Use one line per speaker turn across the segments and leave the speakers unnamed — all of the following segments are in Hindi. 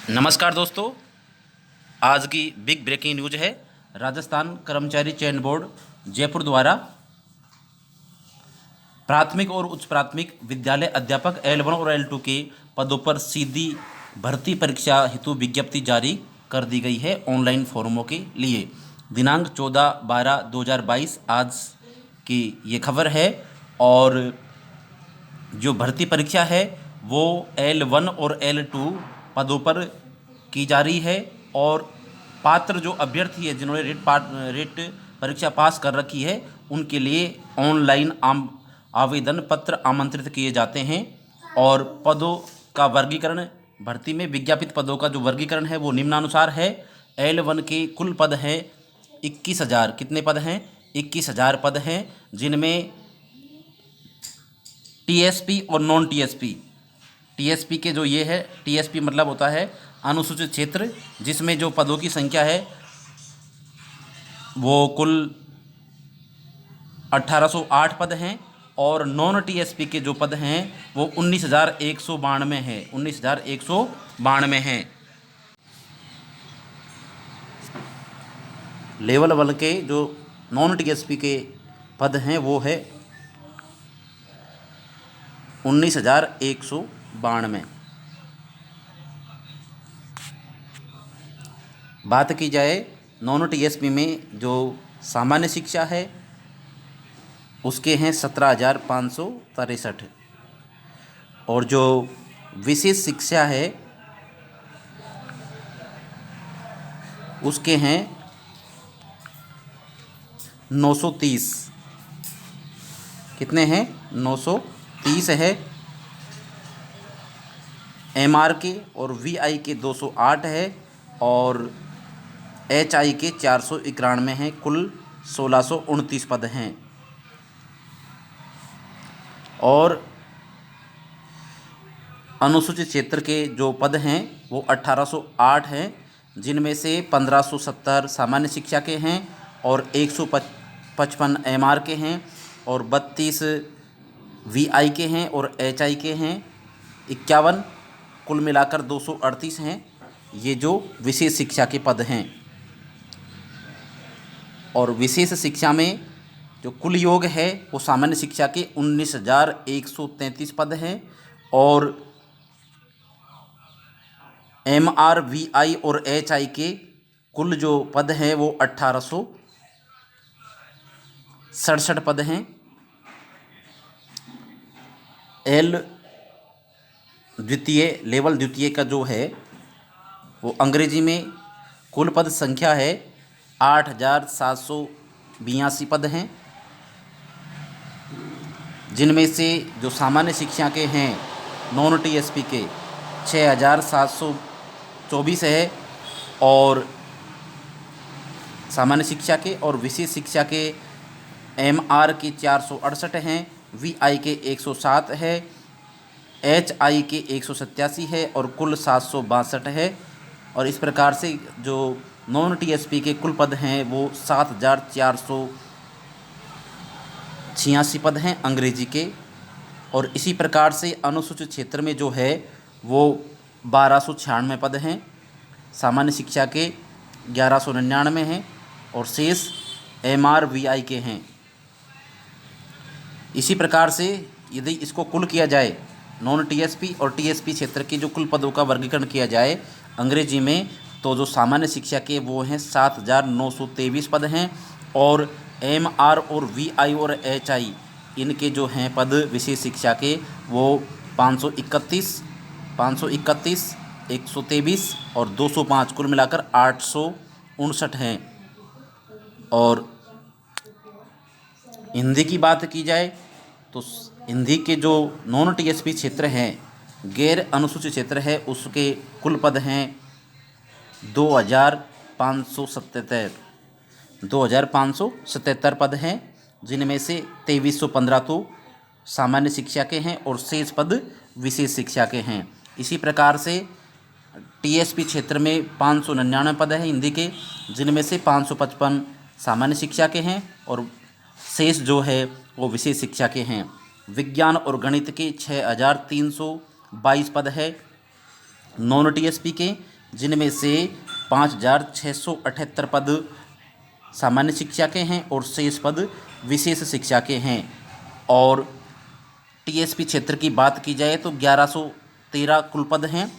नमस्कार दोस्तों। आज की बिग ब्रेकिंग न्यूज है। राजस्थान कर्मचारी चयन बोर्ड जयपुर द्वारा प्राथमिक और उच्च प्राथमिक विद्यालय अध्यापक L1 और L2 के पदों पर सीधी भर्ती परीक्षा हेतु विज्ञप्ति जारी कर दी गई है ऑनलाइन फॉर्मों के लिए। दिनांक 14/12/2022 आज की ये खबर है। और जो भर्ती परीक्षा है वो L1 और L2 पदों पर की जा रही है। और पात्र जो अभ्यर्थी है जिन्होंने रेट परीक्षा पास कर रखी है उनके लिए ऑनलाइन आवेदन पत्र आमंत्रित किए जाते हैं। और पदों का वर्गीकरण, भर्ती में विज्ञापित पदों का जो वर्गीकरण है वो निम्नानुसार है। L1 के कुल पद हैं 21,000। कितने पद हैं? 21,000 पद हैं, जिनमें टीएसपी और नॉन टीएसपी। टीएसपी के जो ये है, टीएसपी मतलब होता है अनुसूचित क्षेत्र, जिसमें जो पदों की संख्या है वो कुल 1808 पद हैं। और नॉन टीएसपी के जो पद हैं वो 19,192 हैं। 19,192 हैं। लेवल 1 के जो नॉन टीएसपी के पद हैं वो है 19,192। बात की जाए नॉन टीएसपी में जो सामान्य शिक्षा है उसके हैं 17,563। और जो विशेष शिक्षा है उसके हैं 930। कितने हैं? 930 है। एमआर के और वीआई के 208 है। और एचआई के 491 हैं। कुल 1,629 पद हैं। और अनुसूचित क्षेत्र के जो पद हैं वो 1,808 हैं, जिनमें से 1,570 सामान्य शिक्षा के हैं और 155 एमआर के हैं और 32 वीआई के हैं और एचआई के हैं 51। कुल मिलाकर 238 हैं ये जो विशेष शिक्षा के पद हैं। और विशेष शिक्षा में जो कुल योग है वो सामान्य शिक्षा के 19,133 पद हैं। और एमआर वीआई और एचआई के कुल जो पद हैं वो 1,867 पद हैं। लेवल द्वितीय का जो है वो अंग्रेजी में कुल पद संख्या है 8,782 पद हैं, जिनमें से जो सामान्य शिक्षा के हैं नॉन टीएसपी के 6,724 है। और सामान्य शिक्षा के और विशेष शिक्षा के एमआर के 468 हैं, वीआई के 107 है, एचआई के 187 है और कुल 762 है। और इस प्रकार से जो नॉन टीएसपी के कुल पद हैं वो 7,486 पद हैं अंग्रेजी के। और इसी प्रकार से अनुसूचित क्षेत्र में जो है वो 1,296 पद हैं, सामान्य शिक्षा के 1,199 हैं और शेष एमआर वीआई के हैं। इसी प्रकार से यदि इसको कुल किया जाए नॉन टीएसपी और टीएसपी क्षेत्र के जो कुल पदों का वर्गीकरण किया जाए अंग्रेजी में, तो जो सामान्य शिक्षा के वो हैं 7,923 पद हैं। और एमआर और वीआई और एचआई इनके जो हैं पद विशेष शिक्षा के वो 531, 123 और 205, कुल मिलाकर 859 हैं। और हिंदी की बात की जाए तो हिंदी के जो नॉन टीएसपी क्षेत्र हैं, गैर अनुसूचित क्षेत्र है, उसके कुल पद हैं 2,577 पद हैं, जिनमें से 2,315 तो सामान्य शिक्षा के हैं और शेष पद विशेष शिक्षा के हैं। इसी प्रकार से टीएसपी क्षेत्र में 599 पद हैं हिंदी के, जिनमें से 555 सामान्य शिक्षा के हैं और शेष जो है वो विशेष शिक्षा के हैं। विज्ञान और गणित के 6,322 पद है नॉन टीएसपी के, जिनमें से 5,678 पद सामान्य शिक्षा के हैं और शेष पद विशेष शिक्षा के हैं। और टीएसपी क्षेत्र की बात की जाए तो 1113 कुल पद हैं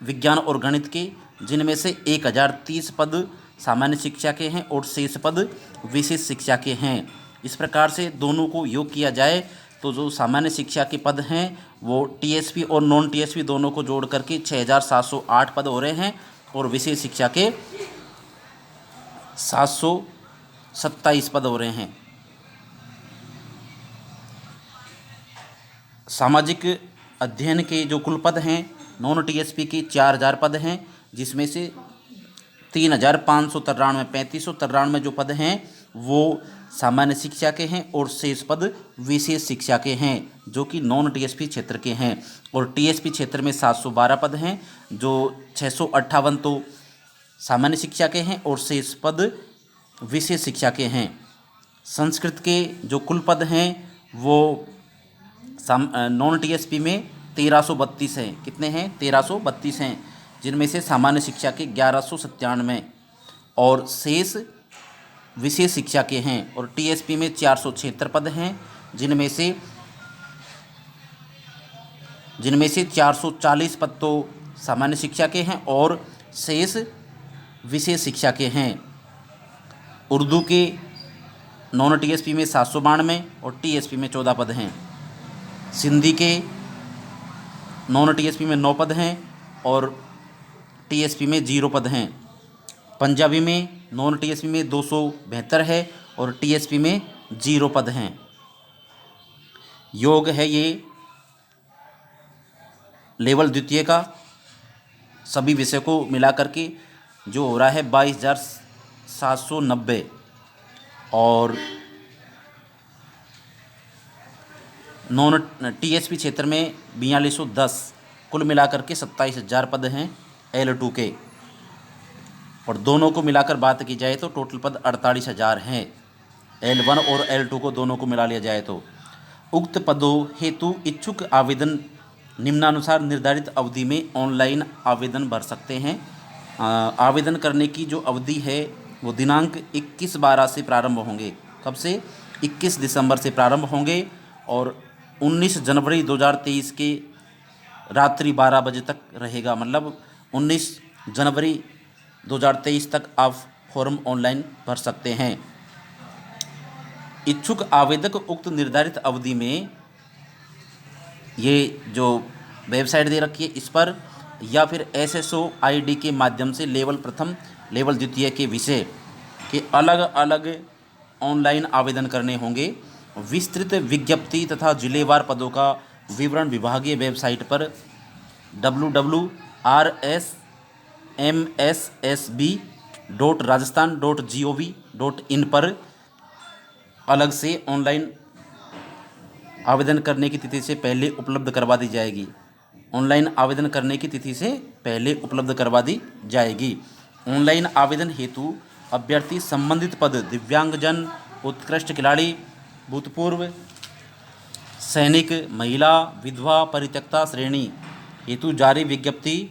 विज्ञान और गणित के, जिनमें से 1030 पद सामान्य शिक्षा के हैं और शेष पद विशेष शिक्षा के हैं। इस प्रकार से दोनों को योग किया जाए तो जो सामान्य शिक्षा के पद हैं वो टीएसपी और नॉन टीएसपी दोनों को जोड़ करके 6,708 पद हो रहे हैं और विशेष शिक्षा के 727 पद हो रहे हैं। सामाजिक अध्ययन के जो कुल पद हैं नॉन टीएसपी के 4,000 पद हैं, जिसमें से 3,593 3593 जो पद हैं वो सामान्य शिक्षा के हैं और शेष पद विशेष शिक्षा के हैं जो कि नॉन टीएसपी क्षेत्र के हैं। और टीएसपी क्षेत्र में 712 पद हैं, जो 658 तो सामान्य शिक्षा के हैं और शेष पद विशेष शिक्षा के हैं। संस्कृत के जो कुल पद हैं वो नॉन टीएसपी में 1332 हैं। कितने हैं? 1332 हैं, जिनमें से सामान्य शिक्षा के 1197 और शेष विशेष शिक्षा के हैं। और टीएसपी में 476 पद हैं, जिनमें से 440 पद तो सामान्य शिक्षा के हैं और शेष विशेष शिक्षा के हैं। उर्दू के नॉन टीएसपी में 792 और टीएसपी में 14 पद हैं। सिंधी के नॉन टीएसपी में 9 पद हैं और टीएसपी में 0 पद हैं। पंजाबी में नॉन टीएसपी में 272 है और टीएसपी में 0 पद हैं। योग है ये लेवल द्वितीय का, सभी विषय को मिला करके जो हो रहा है 22,790 और नॉन टीएसपी क्षेत्र में 4210, कुल मिलाकर के 27,000 पद हैं L2 के। और दोनों को मिलाकर बात की जाए तो टोटल पद 48,000 हैं L1 और L2 को दोनों को मिला लिया जाए तो। उक्त पदों हेतु इच्छुक आवेदन निम्नानुसार निर्धारित अवधि में ऑनलाइन आवेदन भर सकते हैं। आवेदन करने की जो अवधि है वो दिनांक 21/12 से प्रारंभ होंगे। कब से? 21 दिसंबर से प्रारंभ होंगे और 19 जनवरी 2023 के रात्रि 12 बजे तक रहेगा। मतलब 19 जनवरी 2023 तक आप फॉर्म ऑनलाइन भर सकते हैं। इच्छुक आवेदक उक्त निर्धारित अवधि में ये जो वेबसाइट दे रखी है इस पर या फिर SSO ID के माध्यम से लेवल प्रथम लेवल द्वितीय के विषय के अलग अलग ऑनलाइन आवेदन करने होंगे। विस्तृत विज्ञप्ति तथा जिलेवार पदों का विवरण विभागीय वेबसाइट पर www.rssb.rajasthan.gov.in पर अलग से ऑनलाइन आवेदन करने की तिथि से पहले उपलब्ध करवा दी जाएगी। ऑनलाइन आवेदन करने की तिथि से पहले उपलब्ध करवा दी जाएगी। ऑनलाइन आवेदन हेतु अभ्यर्थी संबंधित पद दिव्यांगजन, उत्कृष्ट खिलाड़ी, भूतपूर्व सैनिक, महिला, विधवा, परित्यक्ता श्रेणी हेतु जारी विज्ञप्ति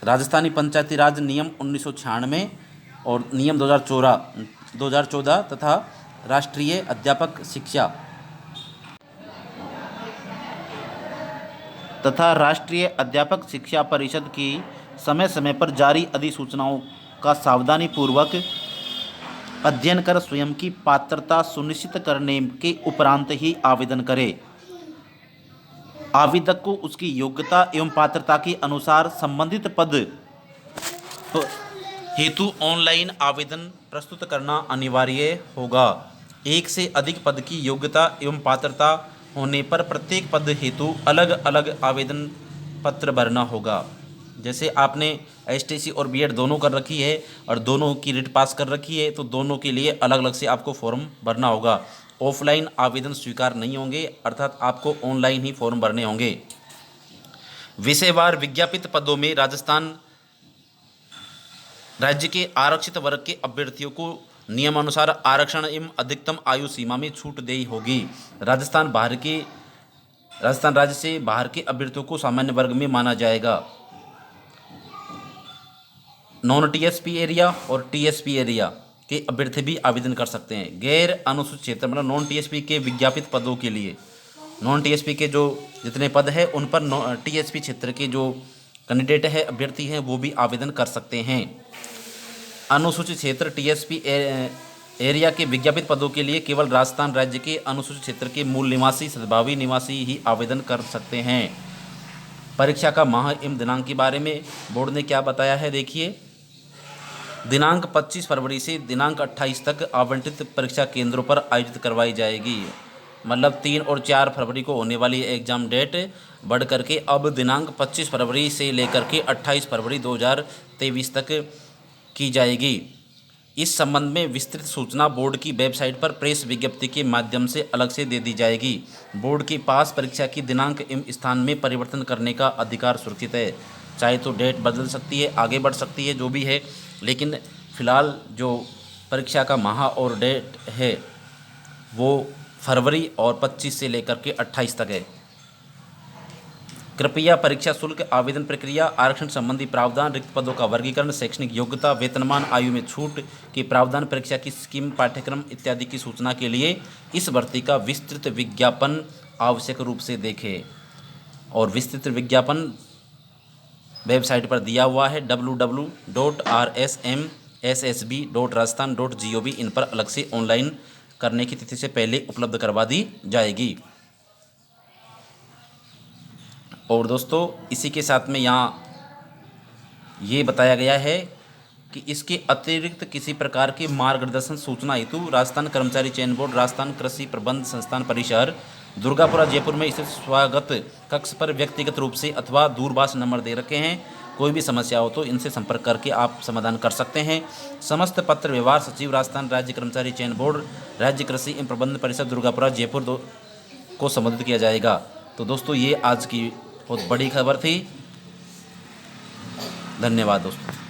राजस्थानी पंचायती राज नियम 1996 और नियम 2014 तथा राष्ट्रीय अध्यापक शिक्षा परिषद की समय समय पर जारी अधिसूचनाओं का सावधानीपूर्वक अध्ययन कर स्वयं की पात्रता सुनिश्चित करने के उपरांत ही आवेदन करें। आवेदक को उसकी योग्यता एवं पात्रता के अनुसार संबंधित पद हेतु ऑनलाइन आवेदन प्रस्तुत करना अनिवार्य होगा। एक से अधिक पद की योग्यता एवं पात्रता होने पर प्रत्येक पद हेतु अलग अलग आवेदन पत्र भरना होगा। जैसे आपने STC और BEd दोनों कर रखी है और दोनों की रिट पास कर रखी है तो दोनों के लिए अलग अलग से आपको फॉर्म भरना होगा। ऑफलाइन आवेदन स्वीकार नहीं होंगे, अर्थात आपको ऑनलाइन ही फॉर्म भरने होंगे। विषयवार विज्ञापित पदों में राजस्थान राज्य के आरक्षित वर्ग के अभ्यर्थियों को नियमानुसार आरक्षण एवं अधिकतम आयु सीमा में छूट दी होगी। राजस्थान बाहर के राजस्थान राज्य से बाहर के अभ्यर्थियों को सामान्य वर्ग में माना जाएगा। नॉन टीएसपी एरिया और टीएसपी एरिया के अभ्यर्थी भी आवेदन कर सकते हैं। गैर अनुसूचित क्षेत्र मतलब नॉन टीएसपी के विज्ञापित पदों के लिए, नॉन टीएसपी के जो जितने पद हैं उन पर टीएसपी क्षेत्र के जो कैंडिडेट है अभ्यर्थी हैं वो भी आवेदन कर सकते हैं। अनुसूचित क्षेत्र टीएसपी एरिया के विज्ञापित पदों के लिए केवल राजस्थान राज्य के अनुसूचित क्षेत्र के मूल निवासी सद्भावी निवासी ही आवेदन कर सकते हैं। परीक्षा का माह एवं दिनांक के बारे में बोर्ड ने क्या बताया है, देखिए। दिनांक 25 फरवरी से दिनांक 28 तक आवंटित परीक्षा केंद्रों पर आयोजित करवाई जाएगी। मतलब 3 और 4 फरवरी को होने वाली एग्ज़ाम डेट बढ़ करके अब दिनांक 25 फरवरी से लेकर के 28 फरवरी 2023 तक की जाएगी। इस संबंध में विस्तृत सूचना बोर्ड की वेबसाइट पर प्रेस विज्ञप्ति के माध्यम से अलग से दे दी जाएगी। बोर्ड के पास परीक्षा की दिनांक एवं स्थान में परिवर्तन करने का अधिकार सुरक्षित है। चाहे तो डेट बदल सकती है, आगे बढ़ सकती है, जो भी है, लेकिन फ़िलहाल जो परीक्षा का माह और डेट है वो फरवरी और 25 से लेकर के 28 तक है। कृपया परीक्षा शुल्क, आवेदन प्रक्रिया, आरक्षण संबंधी प्रावधान, रिक्त पदों का वर्गीकरण, शैक्षणिक योग्यता, वेतनमान, आयु में छूट के प्रावधान, परीक्षा की स्कीम, पाठ्यक्रम इत्यादि की सूचना के लिए इस भर्ती का विस्तृत विज्ञापन आवश्यक रूप से देखें। और विस्तृत विज्ञापन वेबसाइट पर दिया हुआ है www.rsmssb.rajasthan.gov। इन पर अलग से ऑनलाइन करने की तिथि से पहले उपलब्ध करवा दी जाएगी। और दोस्तों इसी के साथ में यहाँ ये बताया गया है कि इसके अतिरिक्त किसी प्रकार के मार्गदर्शन सूचना हेतु राजस्थान कर्मचारी चयन बोर्ड, राजस्थान कृषि प्रबंध संस्थान परिसर, दुर्गापुरा, जयपुर में स्थित स्वागत कक्ष पर व्यक्तिगत रूप से अथवा दूरभाष नंबर दे रखे हैं। कोई भी समस्या हो तो इनसे संपर्क करके आप समाधान कर सकते हैं। समस्त पत्र व्यवहार सचिव राजस्थान राज्य कर्मचारी चयन बोर्ड, राज्य कृषि एवं प्रबंध परिषद, दुर्गापुरा, जयपुर को संबोधित किया जाएगा। तो दोस्तों ये आज की बहुत बड़ी खबर थी। धन्यवाद दोस्तों।